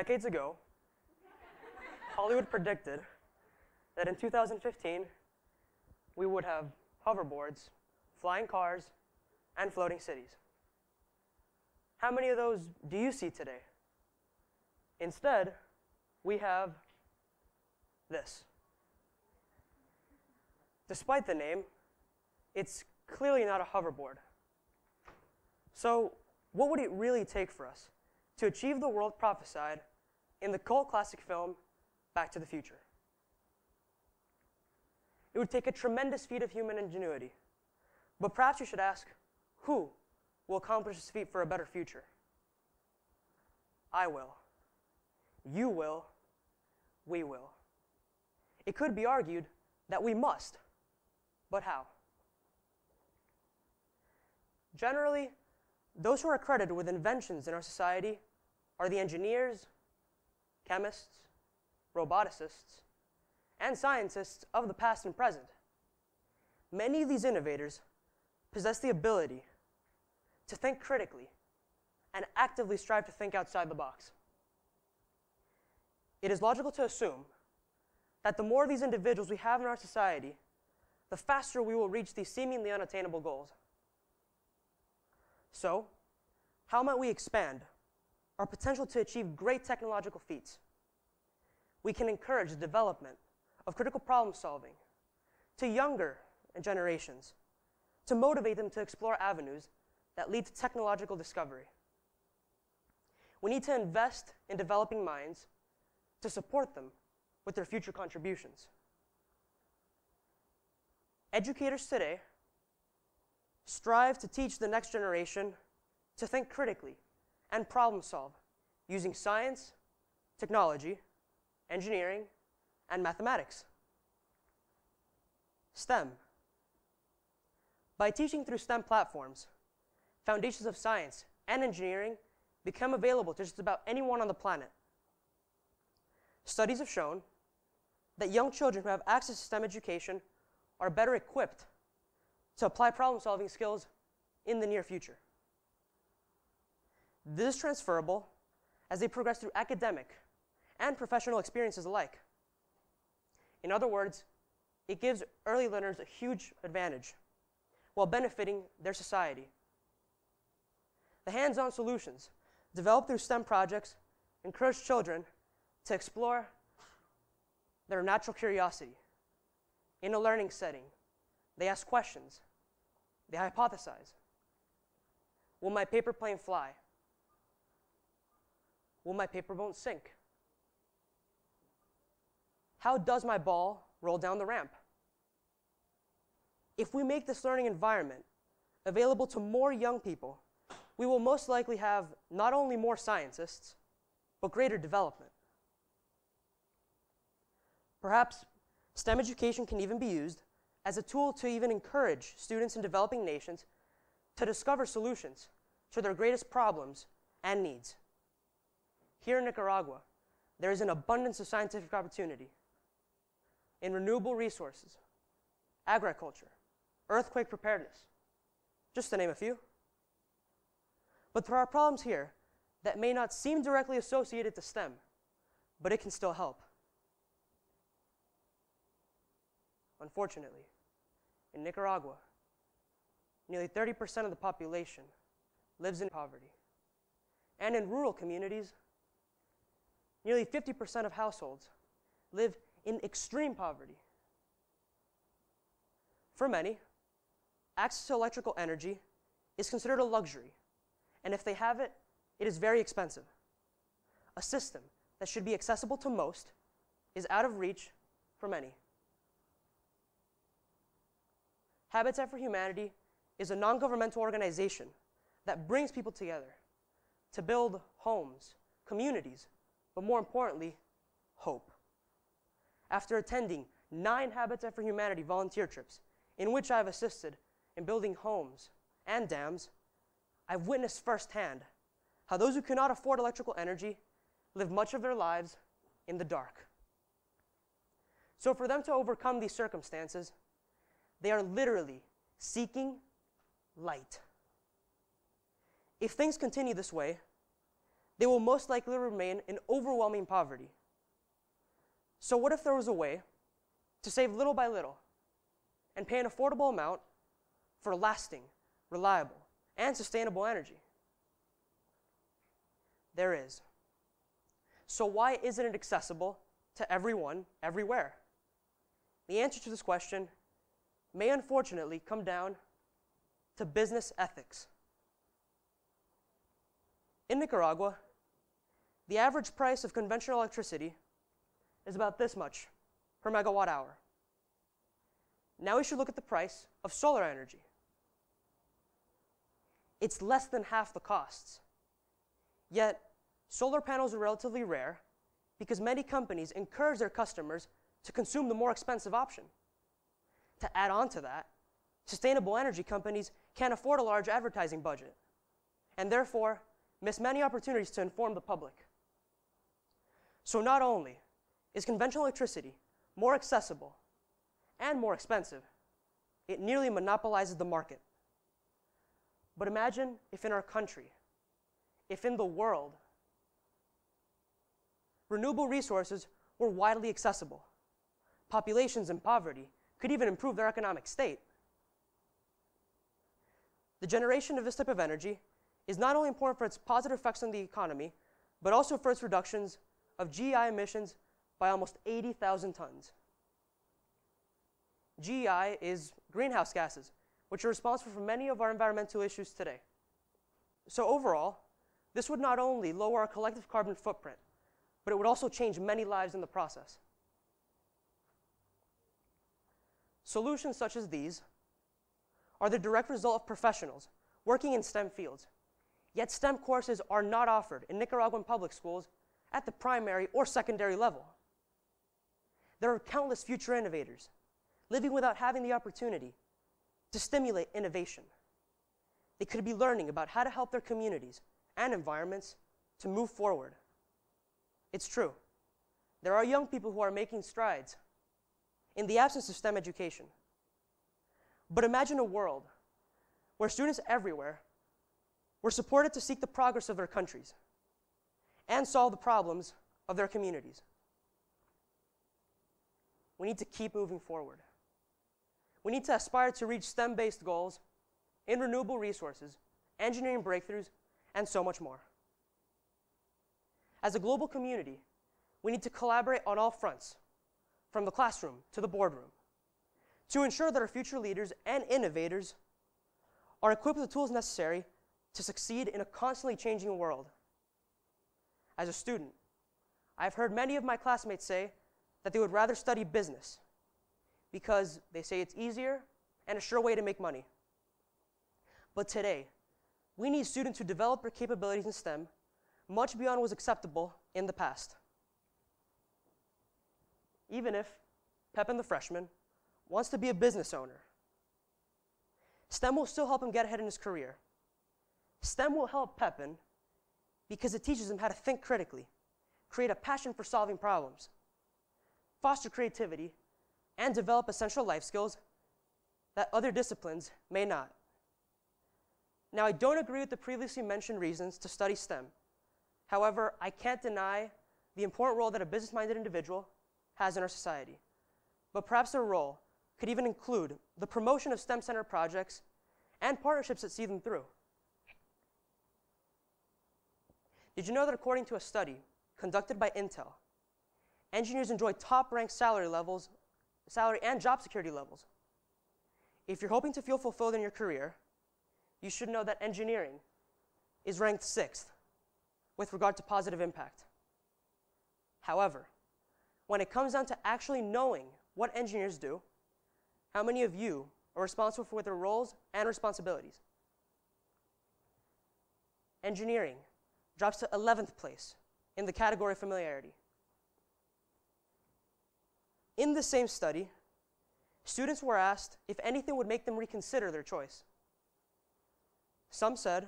Decades ago, Hollywood predicted that in 2015, we would have hoverboards, flying cars, and floating cities. How many of those do you see today? Instead, we have this. Despite the name, it's clearly not a hoverboard. So, what would it really take for us to achieve the world prophesied in the cult classic film Back to the Future? It would take a tremendous feat of human ingenuity. But perhaps you should ask, who will accomplish this feat for a better future? I will. You will. We will. It could be argued that we must. But how? Generally, those who are credited with inventions in our society are the engineers, chemists, roboticists, and scientists of the past and present. Many of these innovators possess the ability to think critically and actively strive to think outside the box. It is logical to assume that the more of these individuals we have in our society, the faster we will reach these seemingly unattainable goals. So, how might we expand our potential to achieve great technological feats? We can encourage the development of critical problem solving to younger generations, to motivate them to explore avenues that lead to technological discovery. We need to invest in developing minds to support them with their future contributions. Educators today strive to teach the next generation to think critically and problem solve using science, technology, engineering, and mathematics. STEM. By teaching through STEM platforms, foundations of science and engineering become available to just about anyone on the planet. Studies have shown that young children who have access to STEM education are better equipped to apply problem-solving skills in the near future. This is transferable as they progress through academic and professional experiences alike. In other words, it gives early learners a huge advantage while benefiting their society. The hands-on solutions developed through STEM projects encourage children to explore their natural curiosity. In a learning setting, they ask questions. They hypothesize. Will my paper plane fly? Will my paper boat sink? How does my ball roll down the ramp? If we make this learning environment available to more young people, we will most likely have not only more scientists, but greater development. Perhaps STEM education can even be used as a tool to even encourage students in developing nations to discover solutions to their greatest problems and needs. Here in Nicaragua, there is an abundance of scientific opportunity in renewable resources, agriculture, earthquake preparedness, just to name a few. But there are problems here that may not seem directly associated to STEM, but it can still help. Unfortunately, in Nicaragua, nearly 30% of the population lives in poverty. And in rural communities, nearly 50% of households live in extreme poverty. For many, access to electrical energy is considered a luxury, and if they have it, it is very expensive. A system that should be accessible to most is out of reach for many. Habitat for Humanity is a non-governmental organization that brings people together to build homes, communities, but more importantly, hope. After attending 9 Habitat for Humanity volunteer trips, in which I've assisted in building homes and dams, I've witnessed firsthand how those who cannot afford electrical energy live much of their lives in the dark. So for them to overcome these circumstances, they are literally seeking light. If things continue this way, they will most likely remain in overwhelming poverty. So what if there was a way to save little by little and pay an affordable amount for lasting, reliable, and sustainable energy? There is. So why isn't it accessible to everyone, everywhere? The answer to this question may unfortunately come down to business ethics. In Nicaragua, the average price of conventional electricity is about this much per megawatt hour. Now we should look at the price of solar energy. It's less than half the costs. Yet, solar panels are relatively rare because many companies encourage their customers to consume the more expensive option. To add on to that, sustainable energy companies can't afford a large advertising budget, and therefore miss many opportunities to inform the public. So not only is conventional electricity more accessible and more expensive, it nearly monopolizes the market. But imagine if in our country, if in the world, renewable resources were widely accessible. Populations in poverty could even improve their economic state. The generation of this type of energy is not only important for its positive effects on the economy, but also for its reductions of GEI emissions by almost 80,000 tons. GEI is greenhouse gases, which are responsible for many of our environmental issues today. So overall, this would not only lower our collective carbon footprint, but it would also change many lives in the process. Solutions such as these are the direct result of professionals working in STEM fields, yet STEM courses are not offered in Nicaraguan public schools at the primary or secondary level. There are countless future innovators living without having the opportunity to stimulate innovation. They could be learning about how to help their communities and environments to move forward. It's true. There are young people who are making strides in the absence of STEM education. But imagine a world where students everywhere were supported to seek the progress of their countries and solve the problems of their communities. We need to keep moving forward. We need to aspire to reach STEM-based goals in renewable resources, engineering breakthroughs, and so much more. As a global community, we need to collaborate on all fronts, from the classroom to the boardroom, to ensure that our future leaders and innovators are equipped with the tools necessary to succeed in a constantly changing world. As a student, I've heard many of my classmates say that they would rather study business because they say it's easier and a sure way to make money. But today, we need students who develop their capabilities in STEM much beyond what was acceptable in the past. Even if Pepin the freshman wants to be a business owner, STEM will still help him get ahead in his career. STEM will help Pepin because it teaches him how to think critically, create a passion for solving problems, foster creativity, and develop essential life skills that other disciplines may not. Now, I don't agree with the previously mentioned reasons to study STEM. However, I can't deny the important role that a business-minded individual has in our society. But perhaps their role could even include the promotion of STEM-centered projects and partnerships that see them through. Did you know that according to a study conducted by Intel, engineers enjoy top-ranked salary and job security levels? If you're hoping to feel fulfilled in your career, you should know that engineering is ranked 6th with regard to positive impact. However, when it comes down to actually knowing what engineers do, how many of you are responsible for their roles and responsibilities? Engineering drops to 11th place in the category of familiarity. In the same study, students were asked if anything would make them reconsider their choice. Some said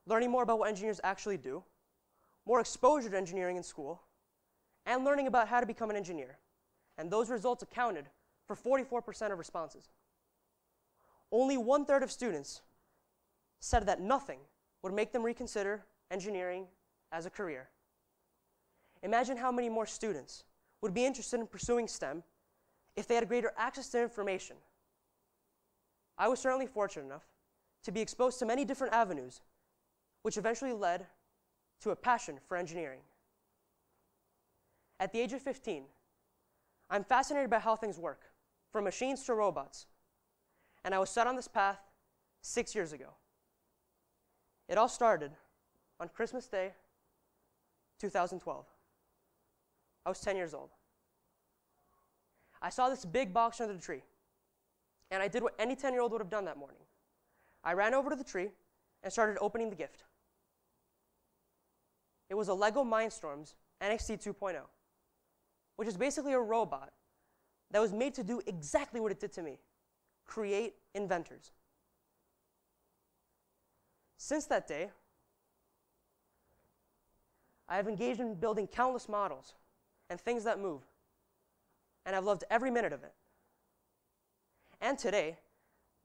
learning more about what engineers actually do, more exposure to engineering in school, and learning about how to become an engineer. And those results accounted for 44% of responses. Only 1/3 of students said that nothing would make them reconsider engineering as a career. Imagine how many more students would be interested in pursuing STEM if they had greater access to information. I was certainly fortunate enough to be exposed to many different avenues, which eventually led to a passion for engineering. At the age of 15, I'm fascinated by how things work, from machines to robots, and I was set on this path 6 years ago. It all started on Christmas Day, 2012. I was 10 years old. I saw this big box under the tree, and I did what any 10-year-old would have done that morning. I ran over to the tree and started opening the gift. It was a LEGO Mindstorms NXT 2.0, which is basically a robot that was made to do exactly what it did to me: create inventors. Since that day, I have engaged in building countless models and things that move, and I've loved every minute of it. And today,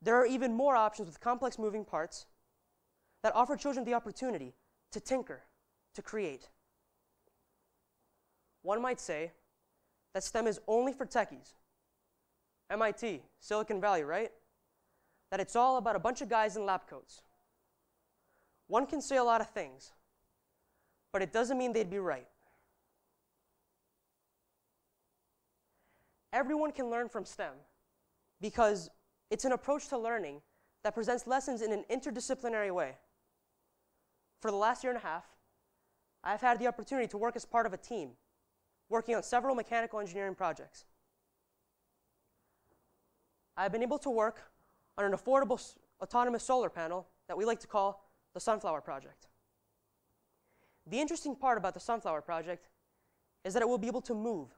there are even more options with complex moving parts that offer children the opportunity to tinker, to create. One might say that STEM is only for techies. MIT, Silicon Valley, right? That it's all about a bunch of guys in lab coats. One can say a lot of things, but it doesn't mean they'd be right. Everyone can learn from STEM because it's an approach to learning that presents lessons in an interdisciplinary way. For the last year and a half, I've had the opportunity to work as part of a team, working on several mechanical engineering projects. I've been able to work on an affordable autonomous solar panel that we like to call the Sunflower Project. The interesting part about the Sunflower Project is that it will be able to move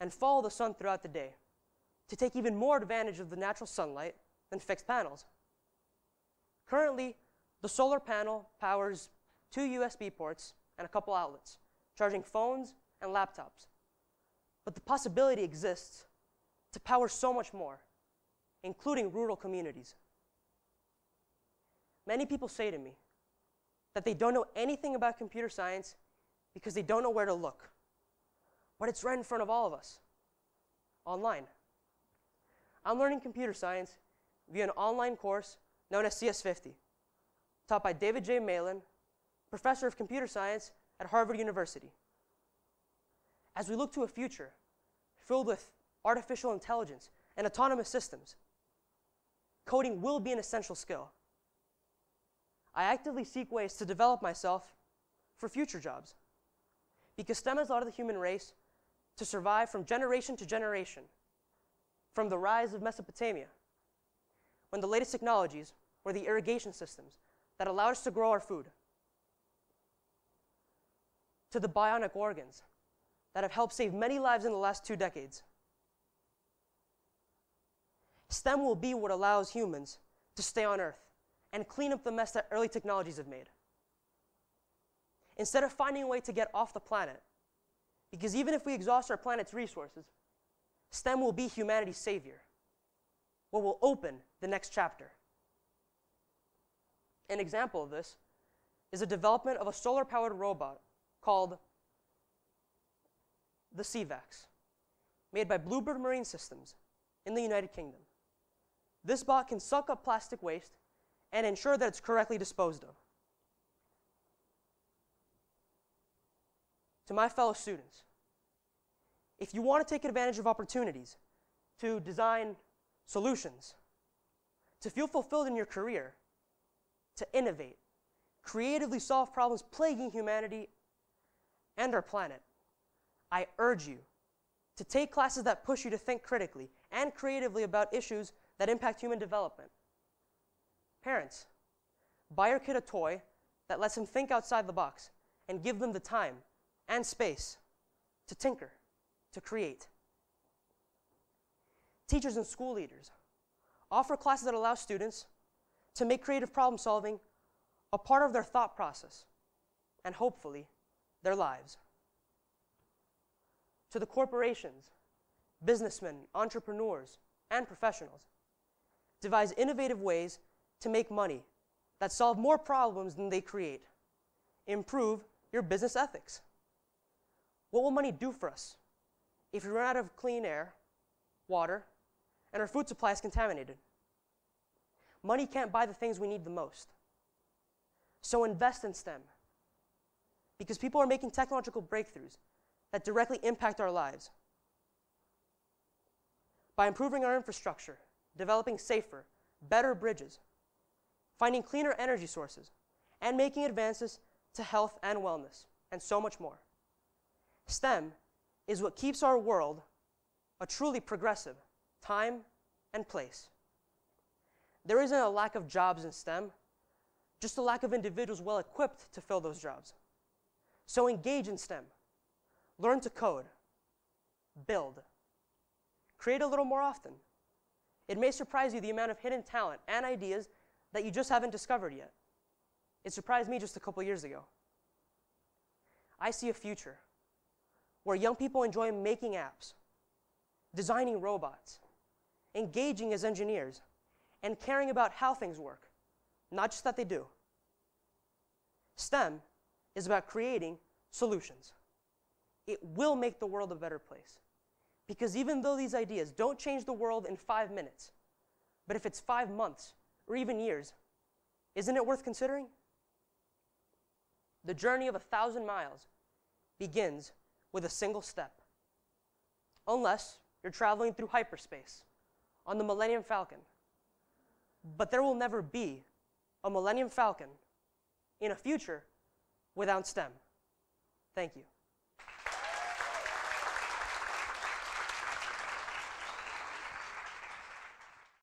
and follow the sun throughout the day to take even more advantage of the natural sunlight than fixed panels. Currently, the solar panel powers 2 USB ports and a couple outlets, charging phones and laptops. But the possibility exists to power so much more, including rural communities. Many people say to me that they don't know anything about computer science because they don't know where to look. But it's right in front of all of us, online. I'm learning computer science via an online course known as CS50, taught by David J. Malin, professor of computer science at Harvard University. As we look to a future filled with artificial intelligence and autonomous systems, coding will be an essential skill. I actively seek ways to develop myself for future jobs, because STEM has allowed the human race to survive from generation to generation, from the rise of Mesopotamia, when the latest technologies were the irrigation systems that allowed us to grow our food, to the bionic organs that have helped save many lives in the last 2 decades. STEM will be what allows humans to stay on Earth and clean up the mess that early technologies have made. Instead of finding a way to get off the planet, because even if we exhaust our planet's resources, STEM will be humanity's savior, what will open the next chapter. An example of this is the development of a solar-powered robot called the CVAX, made by Bluebird Marine Systems in the United Kingdom. This bot can suck up plastic waste and ensure that it's correctly disposed of. To my fellow students, if you want to take advantage of opportunities to design solutions, to feel fulfilled in your career, to innovate, creatively solve problems plaguing humanity and our planet, I urge you to take classes that push you to think critically and creatively about issues that impact human development. Parents, buy your kid a toy that lets him think outside the box and give them the time and space to tinker, to create. Teachers and school leaders, offer classes that allow students to make creative problem solving a part of their thought process and hopefully their lives. To the corporations, businessmen, entrepreneurs, and professionals, devise innovative ways to make money that solve more problems than they create. improve your business ethics? What will money do for us if we run out of clean air, water, and our food supply is contaminated? Money can't buy the things we need the most. So invest in STEM, because people are making technological breakthroughs that directly impact our lives. By improving our infrastructure, developing safer, better bridges, finding cleaner energy sources, and making advances to health and wellness, and so much more. STEM is what keeps our world a truly progressive time and place. There isn't a lack of jobs in STEM, just a lack of individuals well equipped to fill those jobs. So engage in STEM. Learn to code, build, create a little more often. It may surprise you the amount of hidden talent and ideas that you just haven't discovered yet. It surprised me just a couple years ago. I see a future where young people enjoy making apps, designing robots, engaging as engineers, and caring about how things work, not just that they do. STEM is about creating solutions. It will make the world a better place. Because even though these ideas don't change the world in 5 minutes, but if it's 5 months or even years, isn't it worth considering? The journey of 1,000 miles begins with a single step. Unless you're traveling through hyperspace on the Millennium Falcon. But there will never be a Millennium Falcon in a future without STEM. Thank you.